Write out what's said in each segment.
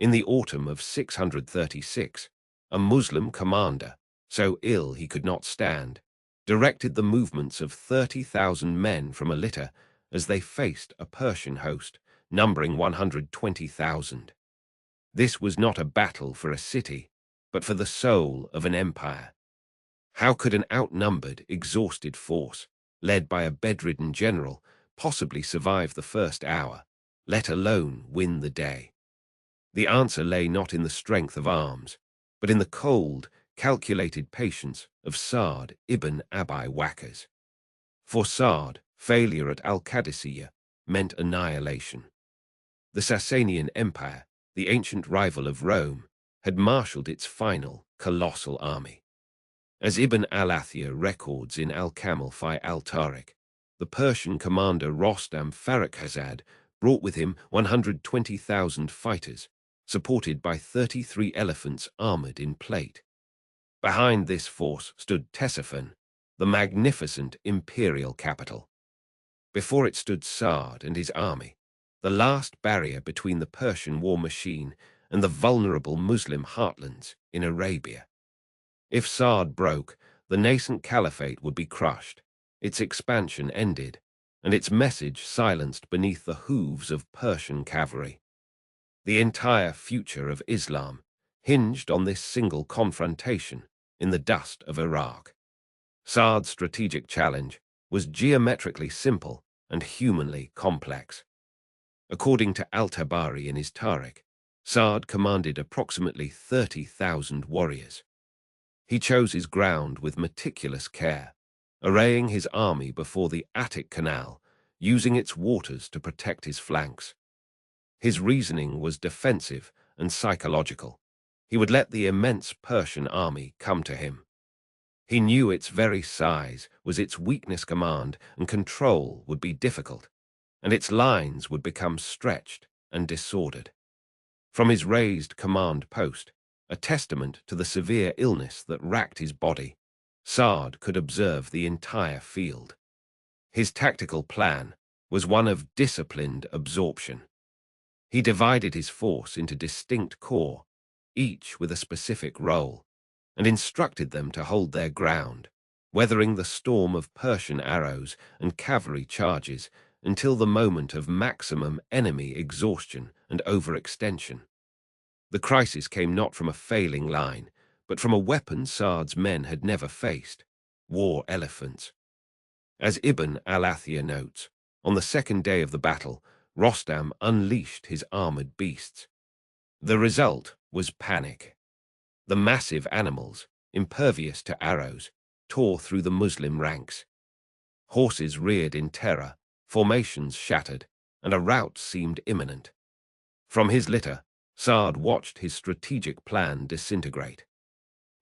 In the autumn of 636, a Muslim commander, so ill he could not stand, directed the movements of 30,000 men from a litter as they faced a Persian host numbering 120,000. This was not a battle for a city, but for the soul of an empire. How could an outnumbered, exhausted force, led by a bedridden general, possibly survive the first hour, let alone win the day? The answer lay not in the strength of arms, but in the cold, calculated patience of Sa'd ibn Abi Waqqas. For Sa'd, failure at al-Qadisiyyah meant annihilation. The Sasanian Empire, the ancient rival of Rome, had marshaled its final, colossal army. As Ibn al-Athir records in Al-Kamil fi al-Tariq, the Persian commander Rostam Farrakhzad brought with him 120,000 fighters, supported by 33 elephants armored in plate. Behind this force stood Ctesiphon, the magnificent imperial capital. Before it stood Sa'd and his army, the last barrier between the Persian war machine and the vulnerable Muslim heartlands in Arabia. If Sa'd broke, the nascent caliphate would be crushed, its expansion ended, and its message silenced beneath the hooves of Persian cavalry. The entire future of Islam hinged on this single confrontation in the dust of Iraq. Sa'd's strategic challenge was geometrically simple and humanly complex. According to al-Tabari in his Tariq, Sa'd commanded approximately 30,000 warriors. He chose his ground with meticulous care, arraying his army before the Attic Canal, using its waters to protect his flanks. His reasoning was defensive and psychological. He would let the immense Persian army come to him. He knew its very size was its weakness. Command and control would be difficult, and its lines would become stretched and disordered. From his raised command post, a testament to the severe illness that racked his body, Sa'd could observe the entire field. His tactical plan was one of disciplined absorption. He divided his force into distinct corps, each with a specific role, and instructed them to hold their ground, weathering the storm of Persian arrows and cavalry charges until the moment of maximum enemy exhaustion and overextension. The crisis came not from a failing line, but from a weapon Sa'd's men had never faced: war elephants. As Ibn al-Athir notes, on the second day of the battle, Rostam unleashed his armored beasts. The result was panic. The massive animals, impervious to arrows, tore through the Muslim ranks. Horses reared in terror, formations shattered, and a rout seemed imminent. From his litter, Sa'd watched his strategic plan disintegrate.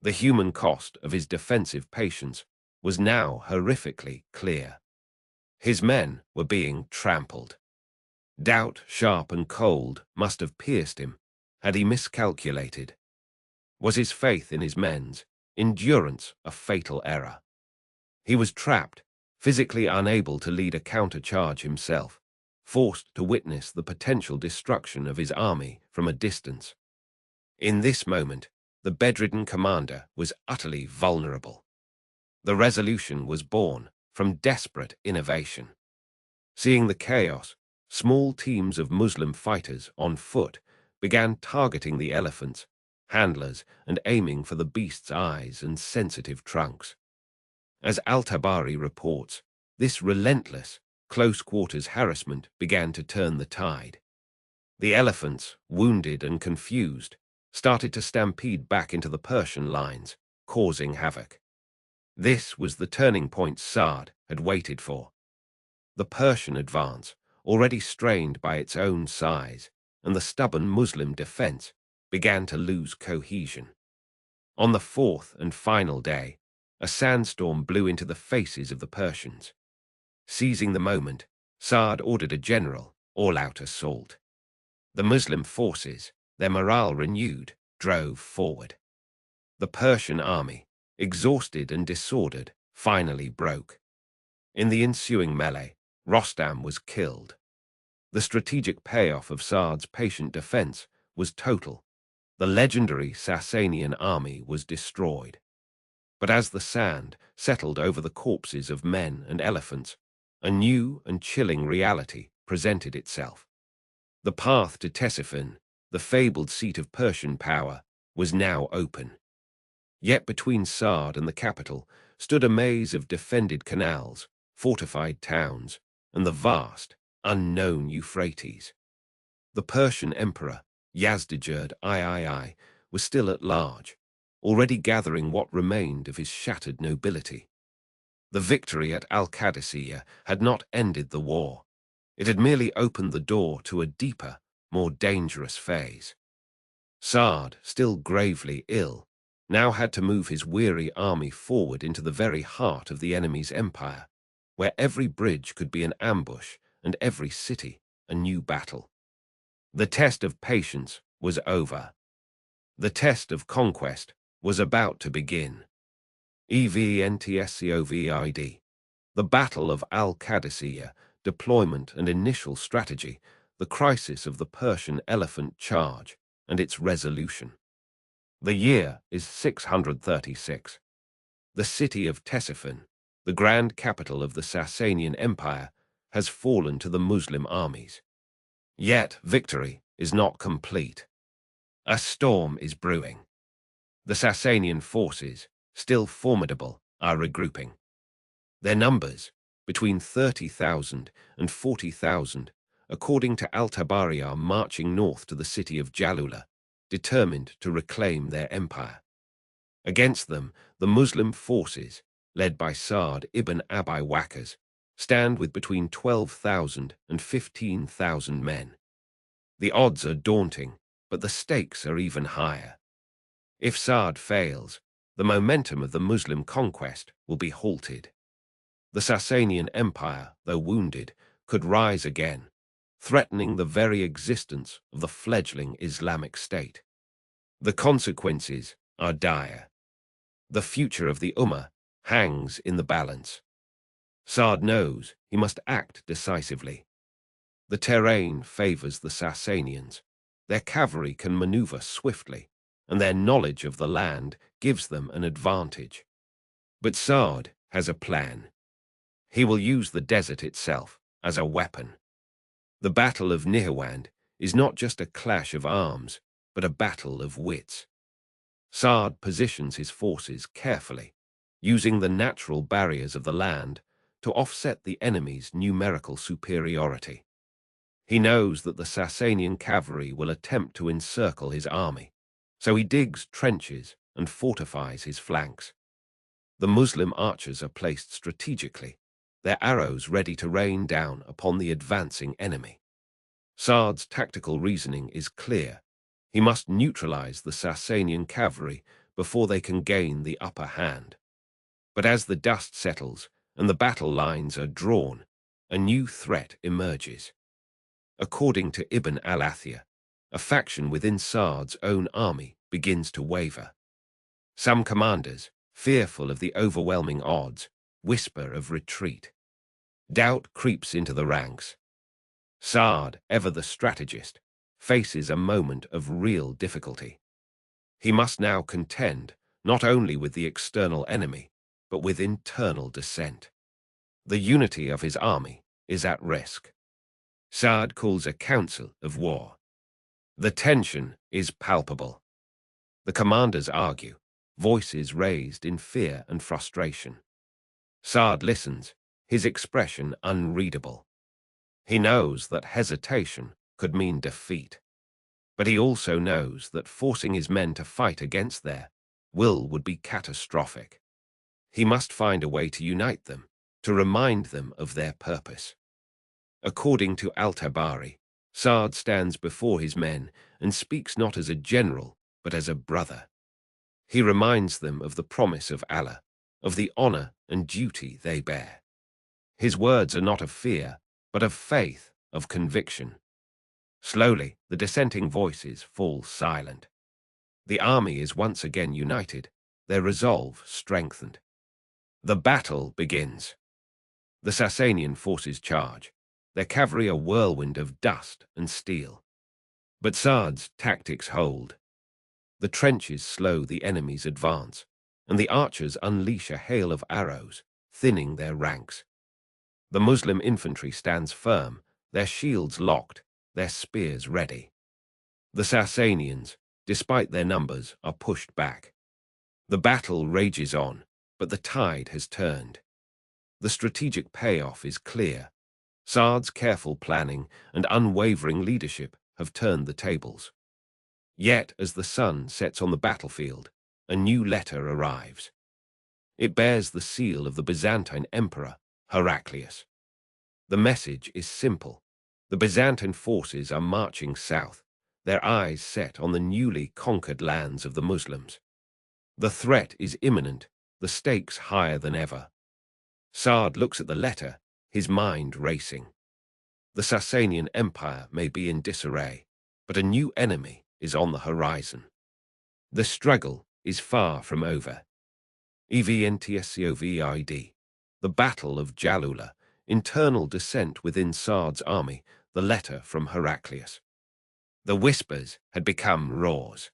The human cost of his defensive patience was now horrifically clear. His men were being trampled. Doubt, sharp and cold, must have pierced him had he miscalculated. Was his faith in his men's endurance a fatal error? He was trapped, physically unable to lead a countercharge himself, forced to witness the potential destruction of his army from a distance. In this moment, the bedridden commander was utterly vulnerable. The resolution was born from desperate innovation. Seeing the chaos, small teams of Muslim fighters on foot began targeting the elephants, handlers, and aiming for the beasts' eyes and sensitive trunks. As al-Tabari reports, this relentless, close-quarters harassment began to turn the tide. The elephants, wounded and confused, started to stampede back into the Persian lines, causing havoc. This was the turning point Sa'd had waited for. The Persian advance, already strained by its own size, and the stubborn Muslim defense, began to lose cohesion. On the fourth and final day, a sandstorm blew into the faces of the Persians. Seizing the moment, Sa'd ordered a general, all-out assault. The Muslim forces, their morale renewed, drove forward. The Persian army, exhausted and disordered, finally broke. In the ensuing melee, Rostam was killed. The strategic payoff of Sa'd's patient defense was total. The legendary Sasanian army was destroyed. But as the sand settled over the corpses of men and elephants, a new and chilling reality presented itself. The path to Ctesiphon, the fabled seat of Persian power, was now open. Yet between Sa'd and the capital stood a maze of defended canals, fortified towns, and the vast, unknown Euphrates. The Persian emperor, Yazdijerd III, was still at large, already gathering what remained of his shattered nobility. The victory at al-Qadisiyyah had not ended the war. It had merely opened the door to a deeper, more dangerous phase. Sa'd, still gravely ill, now had to move his weary army forward into the very heart of the enemy's empire, where every bridge could be an ambush and every city a new battle. The test of patience was over. The test of conquest was about to begin. EVENTSCOVID. The Battle of al-Qadisiyyah, deployment and initial strategy, the crisis of the Persian elephant charge, and its resolution. The year is 636. The city of Ctesiphon, the grand capital of the Sasanian Empire, has fallen to the Muslim armies. Yet victory is not complete. A storm is brewing. The Sasanian forces, still formidable, are regrouping. Their numbers, between 30,000 and 40,000, according to al-Tabari, are marching north to the city of Jalula, determined to reclaim their empire. Against them, the Muslim forces, led by Sa'd ibn Abi Waqqas, stand with between 12,000 and 15,000 men. The odds are daunting, but the stakes are even higher. If Sa'd fails, the momentum of the Muslim conquest will be halted. The Sasanian Empire, though wounded, could rise again, threatening the very existence of the fledgling Islamic State. The consequences are dire. The future of the Ummah hangs in the balance. Sa'd knows he must act decisively. The terrain favors the Sasanians. Their cavalry can maneuver swiftly, and their knowledge of the land gives them an advantage. But Sa'd has a plan. He will use the desert itself as a weapon. The Battle of Nihawand is not just a clash of arms, but a battle of wits. Sa'd positions his forces carefully, using the natural barriers of the land to offset the enemy's numerical superiority. He knows that the Sasanian cavalry will attempt to encircle his army, so he digs trenches and fortifies his flanks. The Muslim archers are placed strategically, their arrows ready to rain down upon the advancing enemy. Sa'd's tactical reasoning is clear. He must neutralize the Sasanian cavalry before they can gain the upper hand. But as the dust settles and the battle lines are drawn, a new threat emerges. According to Ibn al-Athir, a faction within Sa'd's own army begins to waver. Some commanders, fearful of the overwhelming odds, whisper of retreat. Doubt creeps into the ranks. Sa'd, ever the strategist, faces a moment of real difficulty. He must now contend not only with the external enemy, but with internal dissent. The unity of his army is at risk. Sa'd calls a council of war. The tension is palpable. The commanders argue, voices raised in fear and frustration. Sa'd listens, his expression unreadable. He knows that hesitation could mean defeat. But he also knows that forcing his men to fight against their will would be catastrophic. He must find a way to unite them, to remind them of their purpose. According to al-Tabari, Sa'd stands before his men and speaks not as a general, but as a brother. He reminds them of the promise of Allah, of the honor and duty they bear. His words are not of fear, but of faith, of conviction. Slowly, the dissenting voices fall silent. The army is once again united, their resolve strengthened. The battle begins. The Sasanian forces charge, their cavalry a whirlwind of dust and steel. But Sa'd's tactics hold. The trenches slow the enemy's advance, and the archers unleash a hail of arrows, thinning their ranks. The Muslim infantry stands firm, their shields locked, their spears ready. The Sasanians, despite their numbers, are pushed back. The battle rages on, but the tide has turned. The strategic payoff is clear. Sa'd's careful planning and unwavering leadership have turned the tables. Yet, as the sun sets on the battlefield, a new letter arrives. It bears the seal of the Byzantine emperor, Heraclius. The message is simple. The Byzantine forces are marching south, their eyes set on the newly conquered lands of the Muslims. The threat is imminent, the stakes higher than ever. Sa'd looks at the letter, his mind racing. The Sasanian Empire may be in disarray, but a new enemy is on the horizon. The struggle is far from over. Eventcovid, the Battle of Jalula, internal dissent within Sa'd's army, the letter from Heraclius. The whispers had become roars.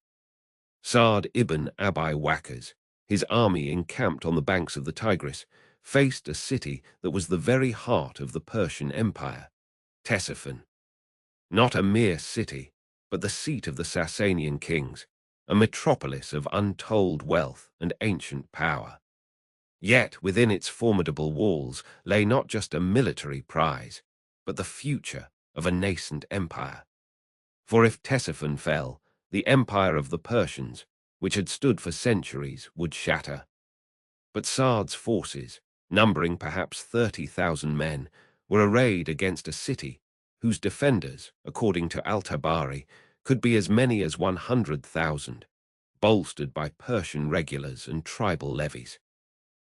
Sa'd ibn Abi Waqqas, his army encamped on the banks of the Tigris, faced a city that was the very heart of the Persian Empire, Ctesiphon. Not a mere city, but the seat of the Sasanian kings, a metropolis of untold wealth and ancient power. Yet within its formidable walls lay not just a military prize, but the future of a nascent empire. For if Ctesiphon fell, the empire of the Persians, which had stood for centuries, would shatter. But Sa'd's forces, numbering perhaps 30,000 men, were arrayed against a city whose defenders, according to al-Tabari, could be as many as 100,000, bolstered by Persian regulars and tribal levies.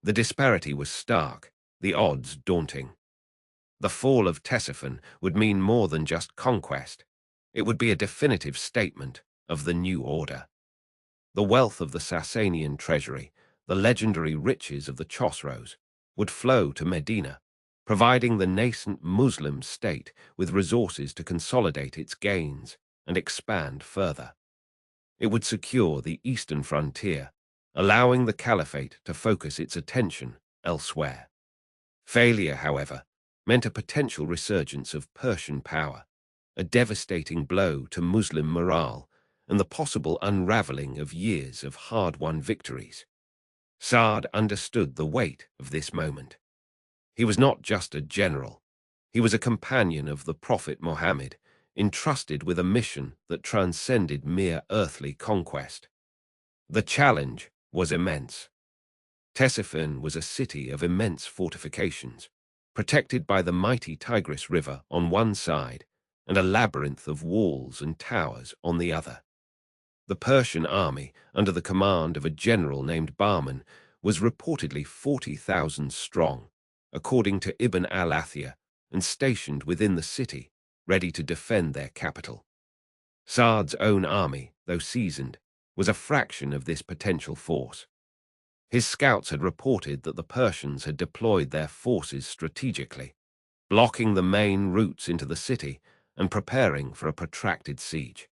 The disparity was stark, the odds daunting. The fall of Ctesiphon would mean more than just conquest. It would be a definitive statement of the new order. The wealth of the Sasanian treasury, the legendary riches of the Chosroes, would flow to Medina, providing the nascent Muslim state with resources to consolidate its gains and expand further. It would secure the eastern frontier, allowing the Caliphate to focus its attention elsewhere. Failure, however, meant a potential resurgence of Persian power, a devastating blow to Muslim morale, and the possible unraveling of years of hard-won victories. Sa'd understood the weight of this moment. He was not just a general. He was a companion of the Prophet Muhammad, entrusted with a mission that transcended mere earthly conquest. The challenge was immense. Ctesiphon was a city of immense fortifications, protected by the mighty Tigris River on one side and a labyrinth of walls and towers on the other. The Persian army, under the command of a general named Bahman, was reportedly 40,000 strong, according to Ibn al-Athir, and stationed within the city, ready to defend their capital. Sa'd's own army, though seasoned, was a fraction of this potential force. His scouts had reported that the Persians had deployed their forces strategically, blocking the main routes into the city and preparing for a protracted siege.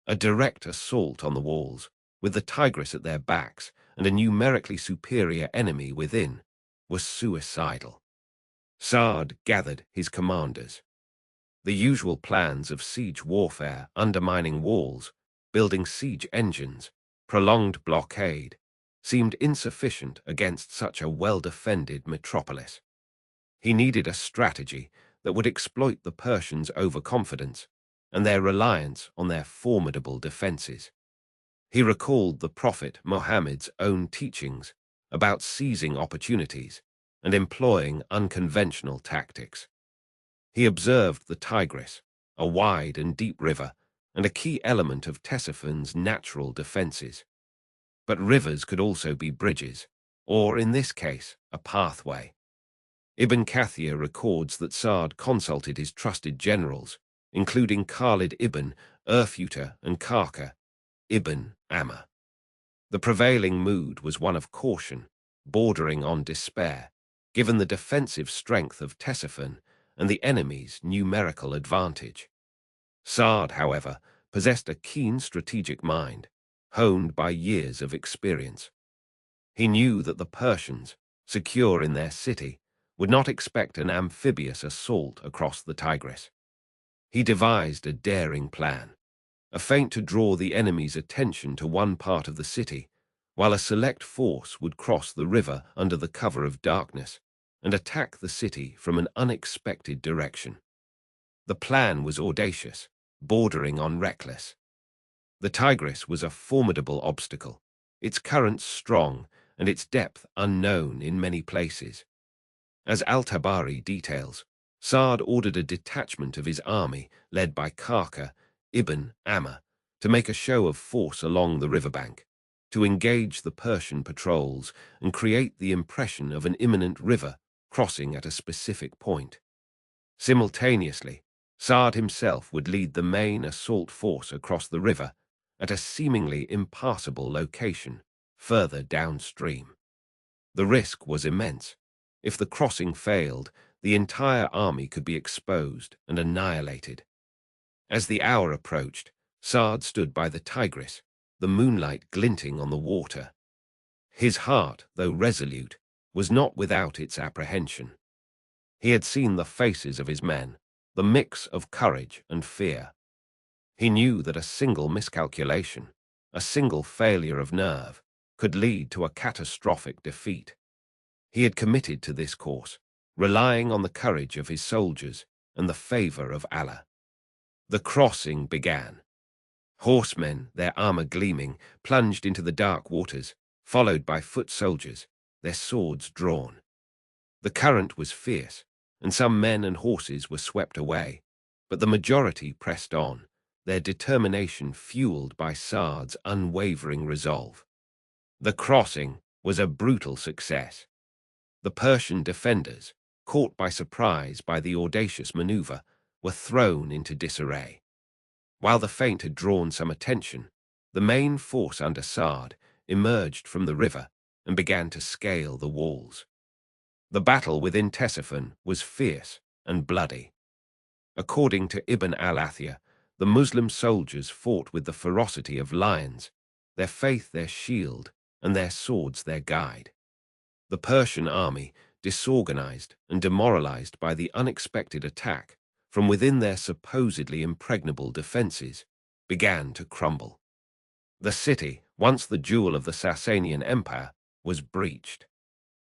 A direct assault on the walls, with the Tigris at their backs and a numerically superior enemy within, was suicidal. Sa'd gathered his commanders. The usual plans of siege warfare, undermining walls, building siege engines, prolonged blockade, seemed insufficient against such a well-defended metropolis. He needed a strategy that would exploit the Persians' overconfidence and their reliance on their formidable defenses. He recalled the Prophet Muhammad's own teachings about seizing opportunities and employing unconventional tactics. He observed the Tigris, a wide and deep river, and a key element of Ctesiphon's natural defenses. But rivers could also be bridges, or in this case, a pathway. Ibn Kathir records that Sa'd consulted his trusted generals, including Khalid ibn Erfuta and Karka ibn Amma. The prevailing mood was one of caution, bordering on despair, given the defensive strength of Ctesiphon and the enemy's numerical advantage. Sa'd, however, possessed a keen strategic mind, honed by years of experience. He knew that the Persians, secure in their city, would not expect an amphibious assault across the Tigris. He devised a daring plan, a feint to draw the enemy's attention to one part of the city, while a select force would cross the river under the cover of darkness and attack the city from an unexpected direction. The plan was audacious, bordering on reckless. The Tigris was a formidable obstacle, its currents strong and its depth unknown in many places. As al-Tabari details, Sa'd ordered a detachment of his army, led by Sa'd ibn Abi, to make a show of force along the riverbank, to engage the Persian patrols and create the impression of an imminent river crossing at a specific point. Simultaneously, Sa'd himself would lead the main assault force across the river at a seemingly impassable location further downstream. The risk was immense. If the crossing failed, the entire army could be exposed and annihilated. As the hour approached, Sa'd stood by the Tigris, the moonlight glinting on the water. His heart, though resolute, was not without its apprehension. He had seen the faces of his men, the mix of courage and fear. He knew that a single miscalculation, a single failure of nerve, could lead to a catastrophic defeat. He had committed to this course, relying on the courage of his soldiers and the favor of Allah. The crossing began. Horsemen, their armor gleaming, plunged into the dark waters, followed by foot soldiers, their swords drawn. The current was fierce, and some men and horses were swept away, but the majority pressed on, their determination fueled by Sa'd's unwavering resolve. The crossing was a brutal success. The Persian defenders, caught by surprise by the audacious maneuver, were thrown into disarray. While the feint had drawn some attention, the main force under Sa'd emerged from the river and began to scale the walls. The battle within Ctesiphon was fierce and bloody. According to Ibn al-Athir, the Muslim soldiers fought with the ferocity of lions, their faith their shield, and their swords their guide. The Persian army, disorganized and demoralized by the unexpected attack from within their supposedly impregnable defenses, began to crumble. The city, once the jewel of the Sasanian Empire, was breached.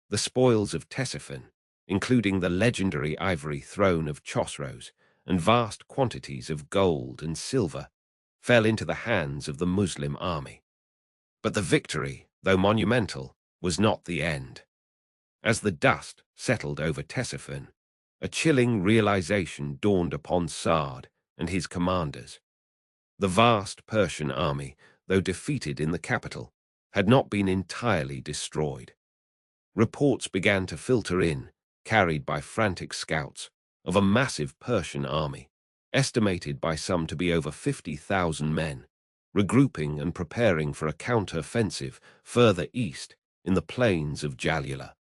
The spoils of Ctesiphon, including the legendary ivory throne of Chosroes and vast quantities of gold and silver, fell into the hands of the Muslim army. But the victory, though monumental, was not the end. As the dust settled over Ctesiphon, a chilling realization dawned upon Sa'd and his commanders. The vast Persian army, though defeated in the capital, had not been entirely destroyed. Reports began to filter in, carried by frantic scouts, of a massive Persian army, estimated by some to be over 50,000 men, regrouping and preparing for a counter-offensive further east in the plains of Jalula.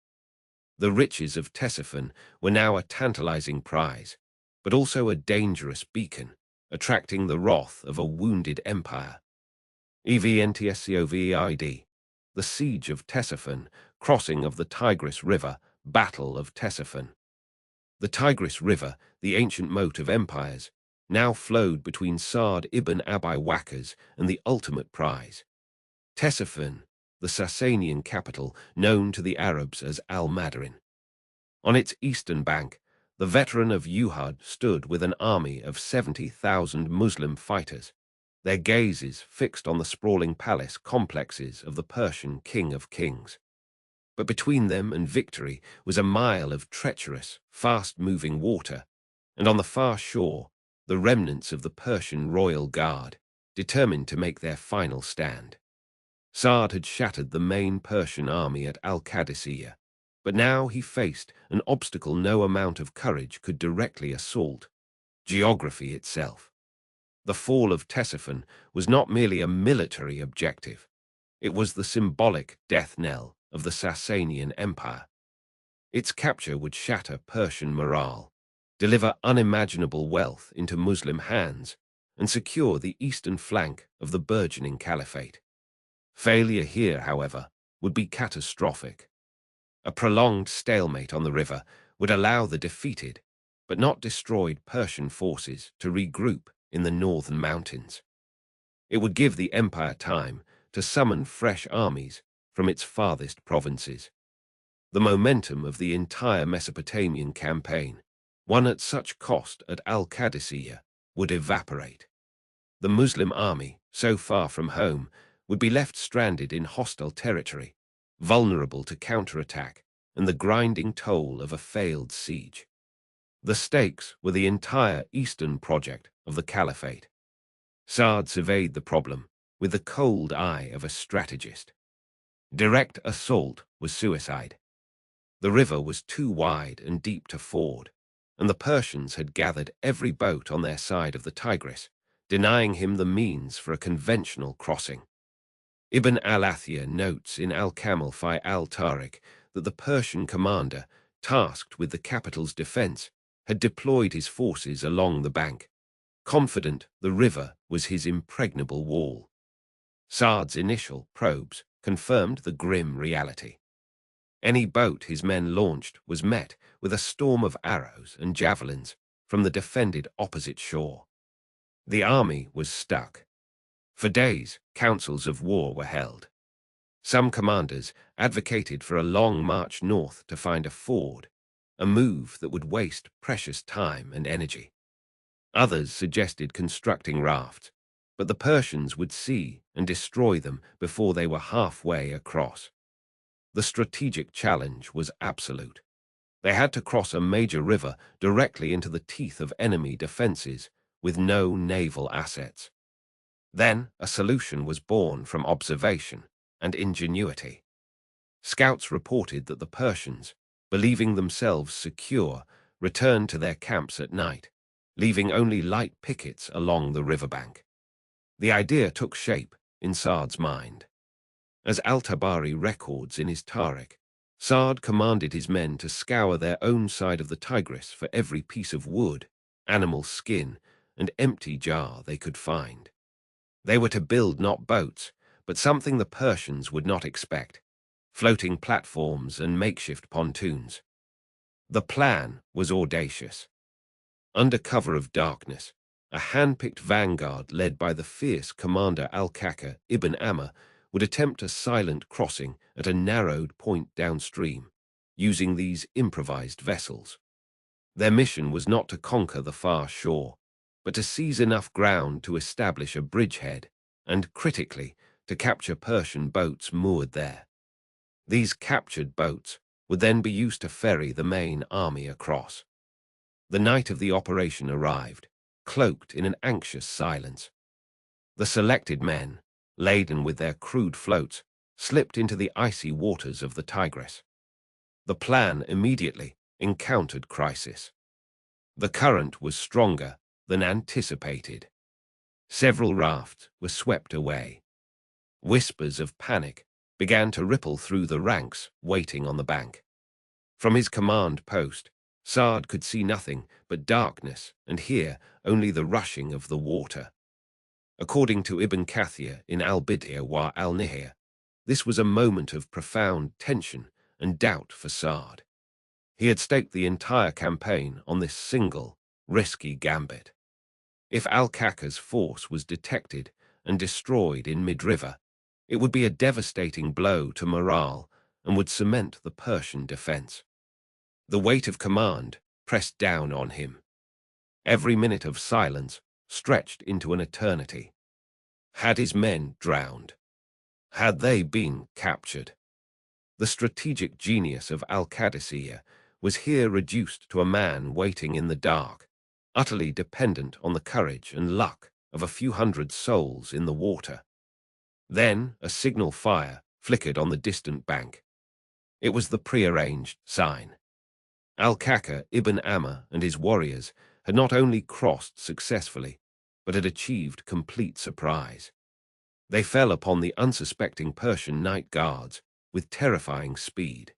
The riches of Ctesiphon were now a tantalizing prize, but also a dangerous beacon, attracting the wrath of a wounded empire. EVNTSCOVEID, the Siege of Ctesiphon, Crossing of the Tigris River, Battle of Ctesiphon. The Tigris River, the ancient moat of empires, now flowed between Sa'd ibn Abi Waqqas and the ultimate prize. Ctesiphon, the Sasanian capital, known to the Arabs as al-Madarin. On its eastern bank, the veteran of Uhud stood with an army of 70,000 Muslim fighters, their gazes fixed on the sprawling palace complexes of the Persian King of Kings. But between them and victory was a mile of treacherous, fast-moving water, and on the far shore, the remnants of the Persian royal guard, determined to make their final stand. Sa'd had shattered the main Persian army at al-Qadisiyyah, but now he faced an obstacle no amount of courage could directly assault: geography itself. The fall of Ctesiphon was not merely a military objective. It was the symbolic death knell of the Sasanian Empire. Its capture would shatter Persian morale, deliver unimaginable wealth into Muslim hands, and secure the eastern flank of the burgeoning caliphate. Failure here, however, would be catastrophic. A prolonged stalemate on the river would allow the defeated, but not destroyed Persian forces to regroup in the northern mountains. It would give the empire time to summon fresh armies from its farthest provinces. The momentum of the entire Mesopotamian campaign, won at such cost at al-Qadisiyyah, would evaporate. The Muslim army, so far from home, would be left stranded in hostile territory, vulnerable to counterattack and the grinding toll of a failed siege. The stakes were the entire eastern project of the caliphate. Sa'd surveyed the problem with the cold eye of a strategist. Direct assault was suicide. The river was too wide and deep to ford, and the Persians had gathered every boat on their side of the Tigris, denying him the means for a conventional crossing. Ibn al-Athir notes in al-Kamil fi al-Tariq that the Persian commander, tasked with the capital's defense, had deployed his forces along the bank, confident the river was his impregnable wall. Sa'd's initial probes confirmed the grim reality. Any boat his men launched was met with a storm of arrows and javelins from the defended opposite shore. The army was stuck. For days, councils of war were held. Some commanders advocated for a long march north to find a ford, a move that would waste precious time and energy. Others suggested constructing rafts, but the Persians would see and destroy them before they were halfway across. The strategic challenge was absolute. They had to cross a major river directly into the teeth of enemy defenses with no naval assets. Then a solution was born from observation and ingenuity. Scouts reported that the Persians, believing themselves secure, returned to their camps at night, leaving only light pickets along the riverbank. The idea took shape in Sa'd's mind. As al-Tabari records in his Tariq, Sa'd commanded his men to scour their own side of the Tigris for every piece of wood, animal skin, and empty jar they could find. They were to build not boats, but something the Persians would not expect: floating platforms and makeshift pontoons. The plan was audacious. Under cover of darkness, a hand-picked vanguard led by the fierce commander al-Qadisiyyah ibn Amr would attempt a silent crossing at a narrowed point downstream, using these improvised vessels. Their mission was not to conquer the far shore, but to seize enough ground to establish a bridgehead and, critically, to capture Persian boats moored there. These captured boats would then be used to ferry the main army across. The night of the operation arrived, cloaked in an anxious silence. The selected men, laden with their crude floats, slipped into the icy waters of the Tigris. The plan immediately encountered crisis. The current was stronger than anticipated. Several rafts were swept away. Whispers of panic began to ripple through the ranks waiting on the bank. From his command post, Sa'd could see nothing but darkness and hear only the rushing of the water. According to Ibn Kathir in al-Bidayah wa al-Nihayah, this was a moment of profound tension and doubt for Sa'd. He had staked the entire campaign on this single, risky gambit. If al-Qadisiyyah's force was detected and destroyed in mid-river, it would be a devastating blow to morale and would cement the Persian defense. The weight of command pressed down on him. Every minute of silence stretched into an eternity. Had his men drowned? Had they been captured? The strategic genius of al-Qadisiyyah was here reduced to a man waiting in the dark, utterly dependent on the courage and luck of a few hundred souls in the water. Then a signal fire flickered on the distant bank. It was the prearranged sign. Al-Qadisiyyah ibn Amr and his warriors had not only crossed successfully, but had achieved complete surprise. They fell upon the unsuspecting Persian night guards with terrifying speed.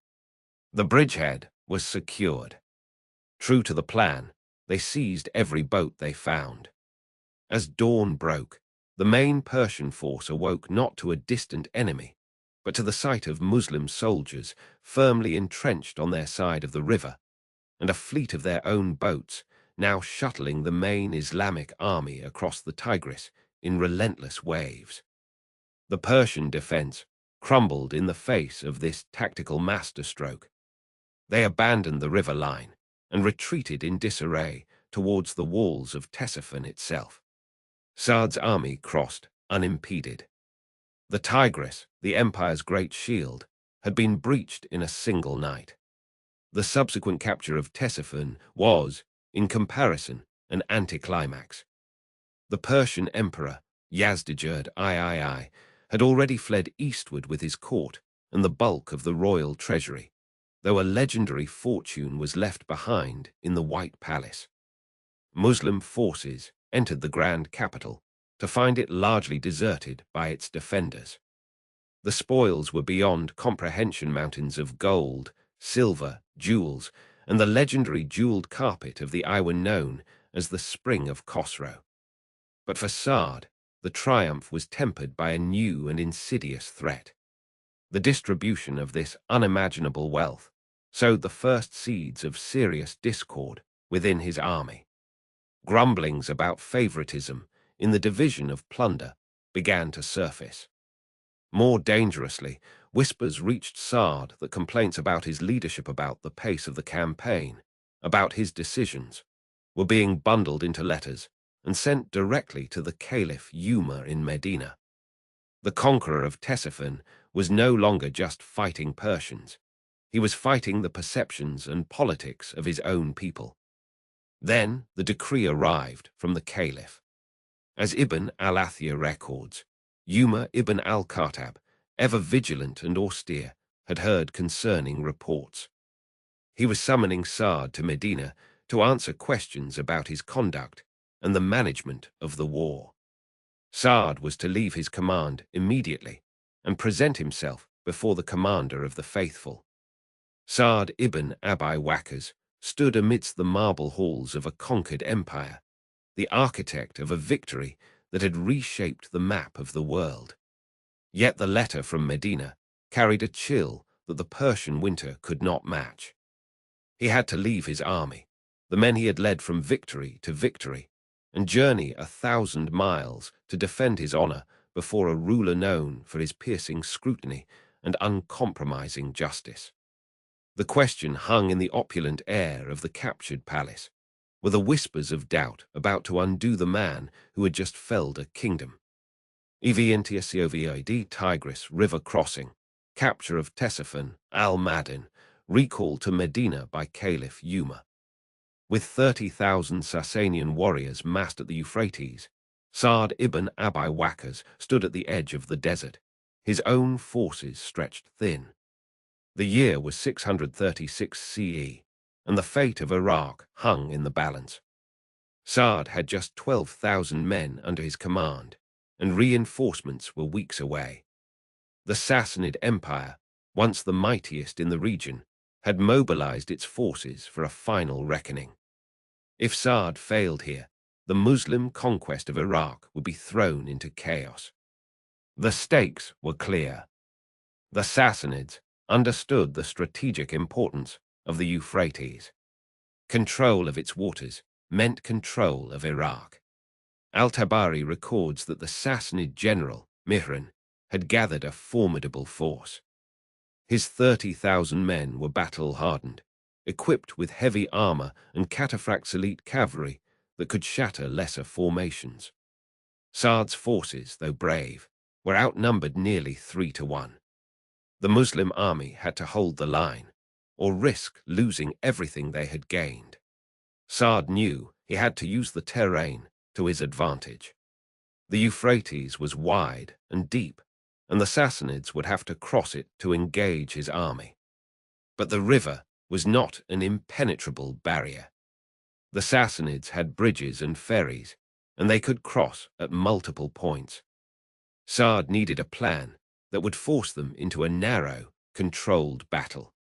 The bridgehead was secured. True to the plan, they seized every boat they found. As dawn broke, the main Persian force awoke not to a distant enemy, but to the sight of Muslim soldiers firmly entrenched on their side of the river, and a fleet of their own boats now shuttling the main Islamic army across the Tigris in relentless waves. The Persian defense crumbled in the face of this tactical masterstroke. They abandoned the river line and retreated in disarray towards the walls of Ctesiphon itself. Sa'd's army crossed unimpeded. The Tigris, the empire's great shield, had been breached in a single night. The subsequent capture of Ctesiphon was, in comparison, an anticlimax. The Persian emperor, Yazdijerd III, had already fled eastward with his court and the bulk of the royal treasury, though a legendary fortune was left behind in the White Palace. Muslim forces entered the grand capital to find it largely deserted by its defenders. The spoils were beyond comprehension: mountains of gold, silver, jewels, and the legendary jeweled carpet of the Iwan known as the Spring of Khosrow. But for Sa'd, the triumph was tempered by a new and insidious threat. The distribution of this unimaginable wealth sowed the first seeds of serious discord within his army. Grumblings about favoritism in the division of plunder began to surface. More dangerously, whispers reached Sa'd that complaints about his leadership, about the pace of the campaign, about his decisions, were being bundled into letters and sent directly to the Caliph Umar in Medina. The conqueror of Ctesiphon was no longer just fighting Persians. He was fighting the perceptions and politics of his own people. Then the decree arrived from the Caliph. As Ibn al-Athir records, Umar ibn al-Khattab, ever vigilant and austere, had heard concerning reports. He was summoning Sa'd to Medina to answer questions about his conduct and the management of the war. Sa'd was to leave his command immediately and present himself before the commander of the faithful. Sa'd ibn Abi Waqqas stood amidst the marble halls of a conquered empire, the architect of a victory that had reshaped the map of the world. Yet the letter from Medina carried a chill that the Persian winter could not match. He had to leave his army, the men he had led from victory to victory, and journey 1,000 miles to defend his honor before a ruler known for his piercing scrutiny and uncompromising justice. The question hung in the opulent air of the captured palace. Were the whispers of doubt about to undo the man who had just felled a kingdom? Evntcovid Tigris river crossing, capture of Ctesiphon, al-Madin, recall to Medina by Caliph Umar. With 30,000 Sasanian warriors massed at the Euphrates, Sa'd ibn Abi Waqqas stood at the edge of the desert, his own forces stretched thin. The year was 636 CE, and the fate of Iraq hung in the balance. Sa'd had just 12,000 men under his command, and reinforcements were weeks away. The Sassanid Empire, once the mightiest in the region, had mobilized its forces for a final reckoning. If Sa'd failed here, the Muslim conquest of Iraq would be thrown into chaos. The stakes were clear. The Sassanids understood the strategic importance of the Euphrates. Control of its waters meant control of Iraq. Al-Tabari records that the Sassanid general, Mihran, had gathered a formidable force. His 30,000 men were battle-hardened, equipped with heavy armor and cataphracts elite cavalry that could shatter lesser formations. Sa'd's forces, though brave, were outnumbered nearly 3-1. The Muslim army had to hold the line, or risk losing everything they had gained. Sa'd knew he had to use the terrain to his advantage. The Euphrates was wide and deep, and the Sassanids would have to cross it to engage his army. But the river was not an impenetrable barrier. The Sassanids had bridges and ferries, and they could cross at multiple points. Sa'd needed a plan that would force them into a narrow, controlled battle.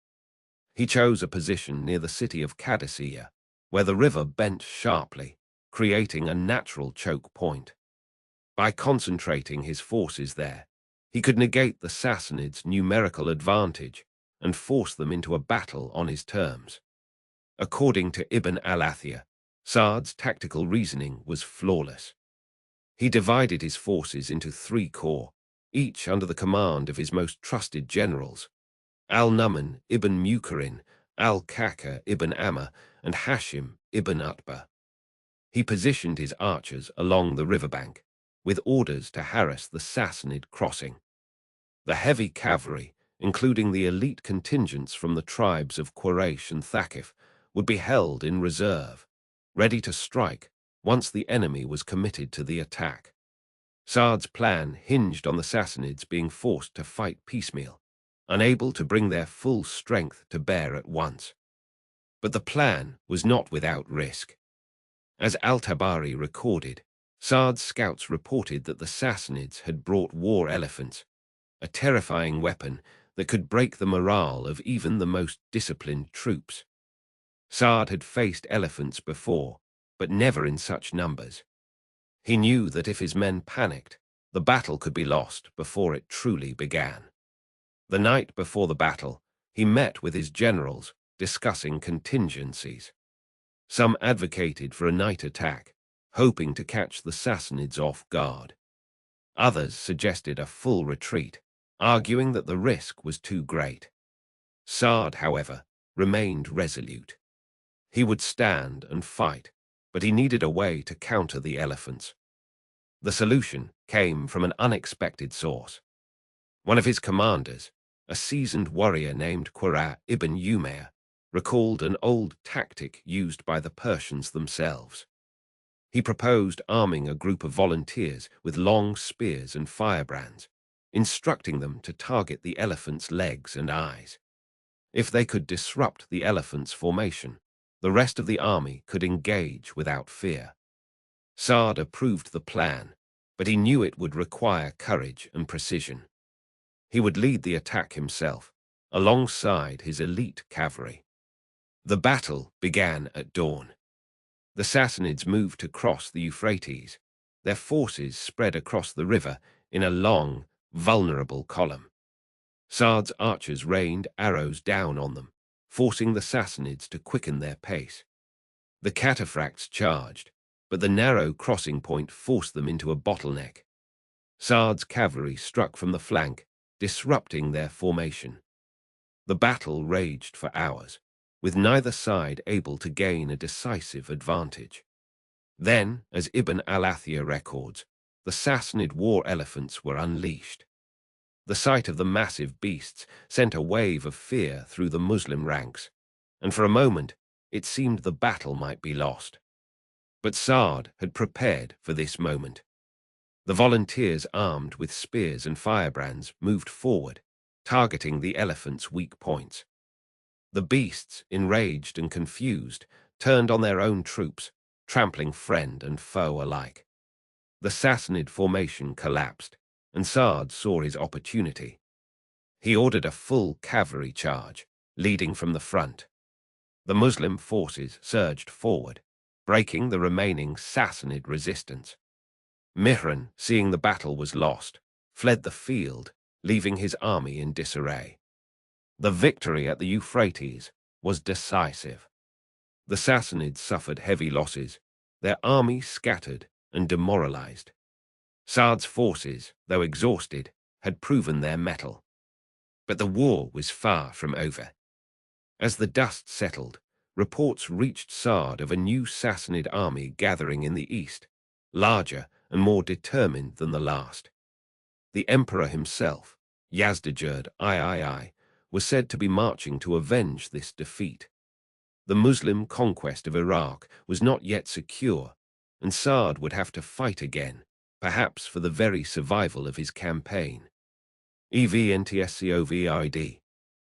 He chose a position near the city of Qadisiyyah, where the river bent sharply, creating a natural choke point. By concentrating his forces there, he could negate the Sassanids' numerical advantage and force them into a battle on his terms. According to Ibn al-Athir, Sa'd's tactical reasoning was flawless. He divided his forces into 3 corps, each under the command of his most trusted generals, al-Numan ibn Mukarin, al-Kaka ibn Amr, and Hashim ibn Utbah. He positioned his archers along the riverbank, with orders to harass the Sassanid crossing. The heavy cavalry, including the elite contingents from the tribes of Quraysh and Thaqif, would be held in reserve, ready to strike once the enemy was committed to the attack. Sa'd's plan hinged on the Sassanids being forced to fight piecemeal, unable to bring their full strength to bear at once. But the plan was not without risk. As al-Tabari recorded, Sa'd's scouts reported that the Sassanids had brought war elephants, a terrifying weapon that could break the morale of even the most disciplined troops. Sa'd had faced elephants before, but never in such numbers. He knew that if his men panicked, the battle could be lost before it truly began. The night before the battle, he met with his generals, discussing contingencies. Some advocated for a night attack, hoping to catch the Sassanids off guard. Others suggested a full retreat, arguing that the risk was too great. Sa'd, however, remained resolute. He would stand and fight, but he needed a way to counter the elephants. The solution came from an unexpected source. One of his commanders, a seasoned warrior named Qurra ibn Umayr, recalled an old tactic used by the Persians themselves. He proposed arming a group of volunteers with long spears and firebrands, instructing them to target the elephant's legs and eyes. If they could disrupt the elephant's formation, the rest of the army could engage without fear. Sa'd approved the plan, but he knew it would require courage and precision. He would lead the attack himself, alongside his elite cavalry. The battle began at dawn. The Sassanids moved to cross the Euphrates, their forces spread across the river in a long, vulnerable column. Sa'd's archers rained arrows down on them, forcing the Sassanids to quicken their pace. The cataphracts charged, but the narrow crossing point forced them into a bottleneck. Sa'd's cavalry struck from the flank, disrupting their formation. The battle raged for hours, with neither side able to gain a decisive advantage. Then, as Ibn al-Athir records, the Sassanid war elephants were unleashed. The sight of the massive beasts sent a wave of fear through the Muslim ranks, and for a moment it seemed the battle might be lost. But Sa'd had prepared for this moment. The volunteers armed with spears and firebrands moved forward, targeting the elephant's weak points. The beasts, enraged and confused, turned on their own troops, trampling friend and foe alike. The Sassanid formation collapsed, and Sa'd saw his opportunity. He ordered a full cavalry charge, leading from the front. The Muslim forces surged forward, breaking the remaining Sassanid resistance. Mihran, seeing the battle was lost, fled the field, leaving his army in disarray. The victory at the Euphrates was decisive. The Sassanids suffered heavy losses, their army scattered and demoralized. Sa'd's forces, though exhausted, had proven their mettle. But the war was far from over. As the dust settled, reports reached Sa'd of a new Sassanid army gathering in the east, larger and more determined than the last. The emperor himself, Yazdijerd III, was said to be marching to avenge this defeat. The Muslim conquest of Iraq was not yet secure, and Sa'd would have to fight again, perhaps for the very survival of his campaign. EVNTSCOVID.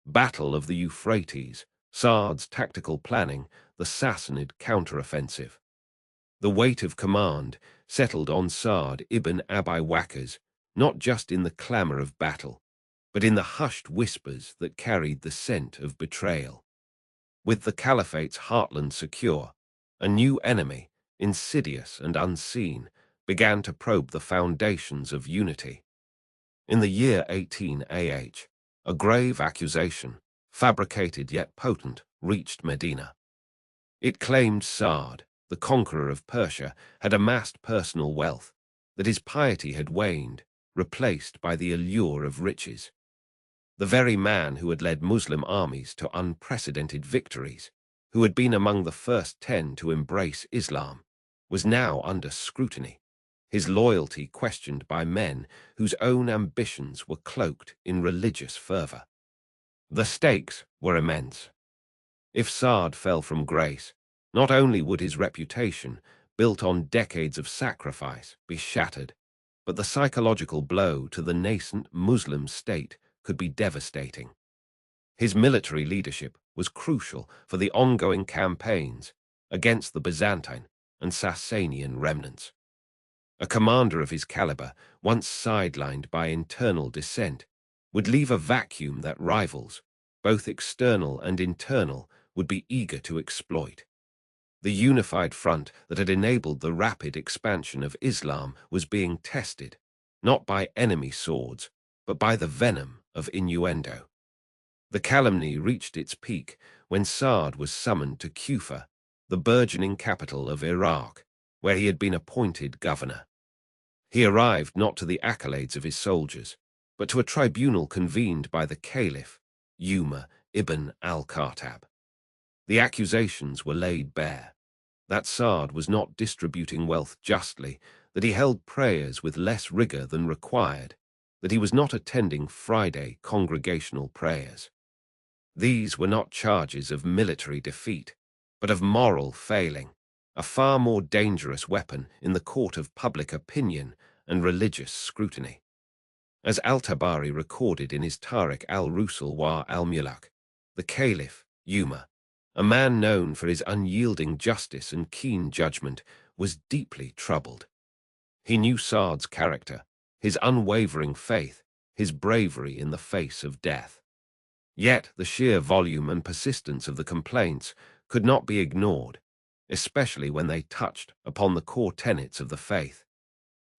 Battle of the Euphrates, Sa'd's tactical planning, the Sassanid counteroffensive. The weight of command settled on Sa'd ibn Abi Waqqas, not just in the clamor of battle, but in the hushed whispers that carried the scent of betrayal. With the Caliphate's heartland secure, a new enemy, insidious and unseen, began to probe the foundations of unity. In the year 18 AH, a grave accusation, fabricated yet potent, reached Medina. It claimed Sa'd, the conqueror of Persia, had amassed personal wealth, that his piety had waned, replaced by the allure of riches. The very man who had led Muslim armies to unprecedented victories, who had been among the first 10 to embrace Islam, was now under scrutiny, his loyalty questioned by men whose own ambitions were cloaked in religious fervor. The stakes were immense. If Sa'd fell from grace, not only would his reputation, built on decades of sacrifice, be shattered, but the psychological blow to the nascent Muslim state could be devastating. His military leadership was crucial for the ongoing campaigns against the Byzantine and Sasanian remnants. A commander of his caliber, once sidelined by internal dissent, would leave a vacuum that rivals, both external and internal, would be eager to exploit. The unified front that had enabled the rapid expansion of Islam was being tested, not by enemy swords, but by the venom of innuendo. The calumny reached its peak when Sa'd was summoned to Kufa, the burgeoning capital of Iraq, where he had been appointed governor. He arrived not to the accolades of his soldiers, but to a tribunal convened by the Caliph, Umar ibn al-Khattab. The accusations were laid bare: that Sa'd was not distributing wealth justly, that he held prayers with less rigor than required, that he was not attending Friday congregational prayers. These were not charges of military defeat, but of moral failing, a far more dangerous weapon in the court of public opinion and religious scrutiny. As al-Tabari recorded in his Tariq al-Rusul wa al-Muluk, the Caliph, Umar, a man known for his unyielding justice and keen judgment, was deeply troubled. He knew Sa'd's character, his unwavering faith, his bravery in the face of death. Yet the sheer volume and persistence of the complaints could not be ignored, especially when they touched upon the core tenets of the faith.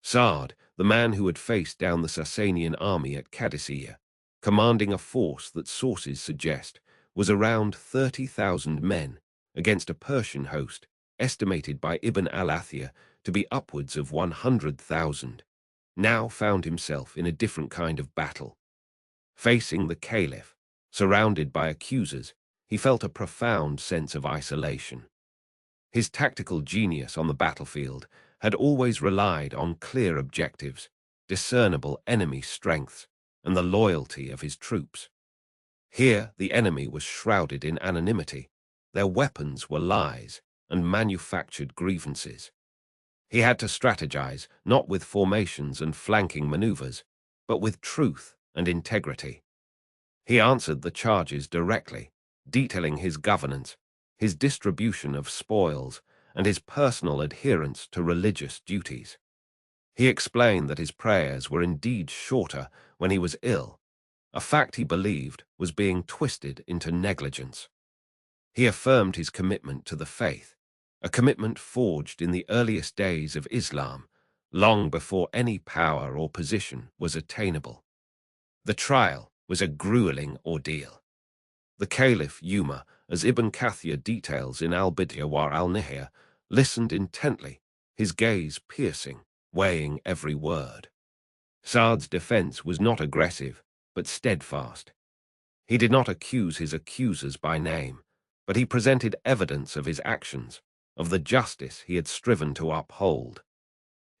Sa'd, the man who had faced down the Sasanian army at Qadisiyah, commanding a force that sources suggest was around 30,000 men against a Persian host estimated by Ibn al-Athir to be upwards of 100,000, now found himself in a different kind of battle. Facing the Caliph, surrounded by accusers, he felt a profound sense of isolation. His tactical genius on the battlefield had always relied on clear objectives, discernible enemy strengths, and the loyalty of his troops. Here the enemy was shrouded in anonymity. Their weapons were lies and manufactured grievances. He had to strategize not with formations and flanking maneuvers, but with truth and integrity. He answered the charges directly, detailing his governance, his distribution of spoils, and his personal adherence to religious duties. He explained that his prayers were indeed shorter when he was ill, a fact he believed was being twisted into negligence. He affirmed his commitment to the faith, a commitment forged in the earliest days of Islam, long before any power or position was attainable. The trial was a grueling ordeal. The Caliph Umar, as Ibn Kathir details in al-Bidayah wa al-Nihaya, listened intently, his gaze piercing, weighing every word. Sa'd's defense was not aggressive, but steadfast. He did not accuse his accusers by name, but he presented evidence of his actions, of the justice he had striven to uphold.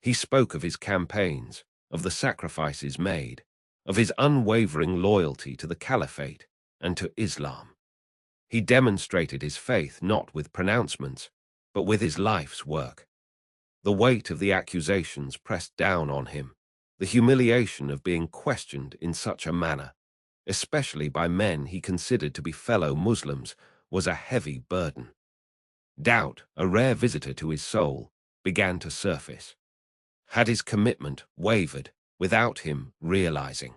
He spoke of his campaigns, of the sacrifices made, of his unwavering loyalty to the Caliphate and to Islam. He demonstrated his faith not with pronouncements, but with his life's work. The weight of the accusations pressed down on him, the humiliation of being questioned in such a manner, especially by men he considered to be fellow Muslims, was a heavy burden. Doubt, a rare visitor to his soul, began to surface. Had his commitment wavered without him realizing?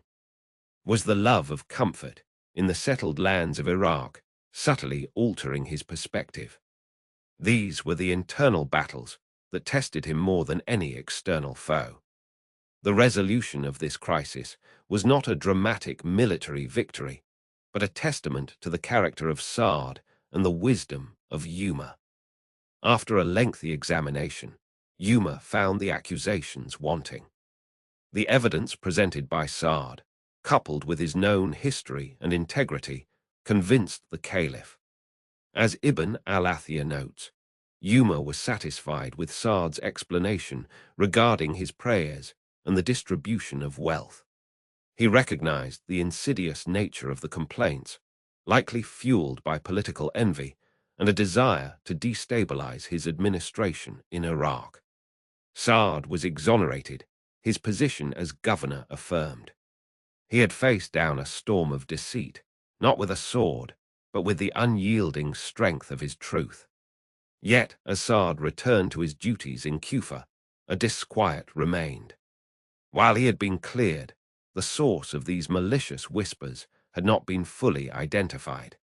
Was the love of comfort in the settled lands of Iraq subtly altering his perspective? These were the internal battles that tested him more than any external foe. The resolution of this crisis was not a dramatic military victory, but a testament to the character of Sa'd and the wisdom of Yuma. After a lengthy examination, Yuma found the accusations wanting. The evidence presented by Sa'd, coupled with his known history and integrity, convinced the Caliph. As Ibn al-Athiyah notes, Yuma was satisfied with Sa'd's explanation regarding his prayers and the distribution of wealth. He recognized the insidious nature of the complaints, likely fueled by political envy and a desire to destabilize his administration in Iraq. Sa'd was exonerated, his position as governor affirmed. He had faced down a storm of deceit, not with a sword, but with the unyielding strength of his truth. Yet, as Sa'd returned to his duties in Kufa, a disquiet remained. While he had been cleared, the source of these malicious whispers had not been fully identified.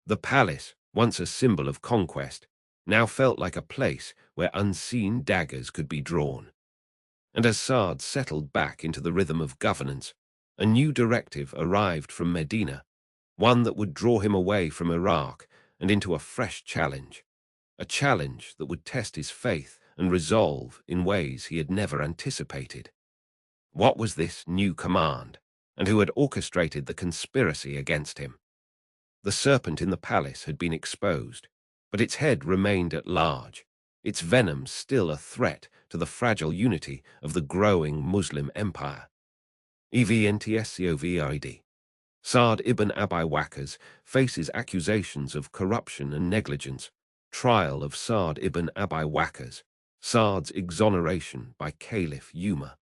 The palace, once a symbol of conquest, now felt like a place where unseen daggers could be drawn. And as Sa'd settled back into the rhythm of governance, a new directive arrived from Medina, one that would draw him away from Iraq and into a fresh challenge, a challenge that would test his faith and resolve in ways he had never anticipated. What was this new command, and who had orchestrated the conspiracy against him? The serpent in the palace had been exposed, but its head remained at large, its venom still a threat to the fragile unity of the growing Muslim empire. Evntscovid. Sa'd ibn Abi Waqqas faces accusations of corruption and negligence. Trial of Sa'd ibn Abi Waqqas. Sa'd's exoneration by Caliph Yuma.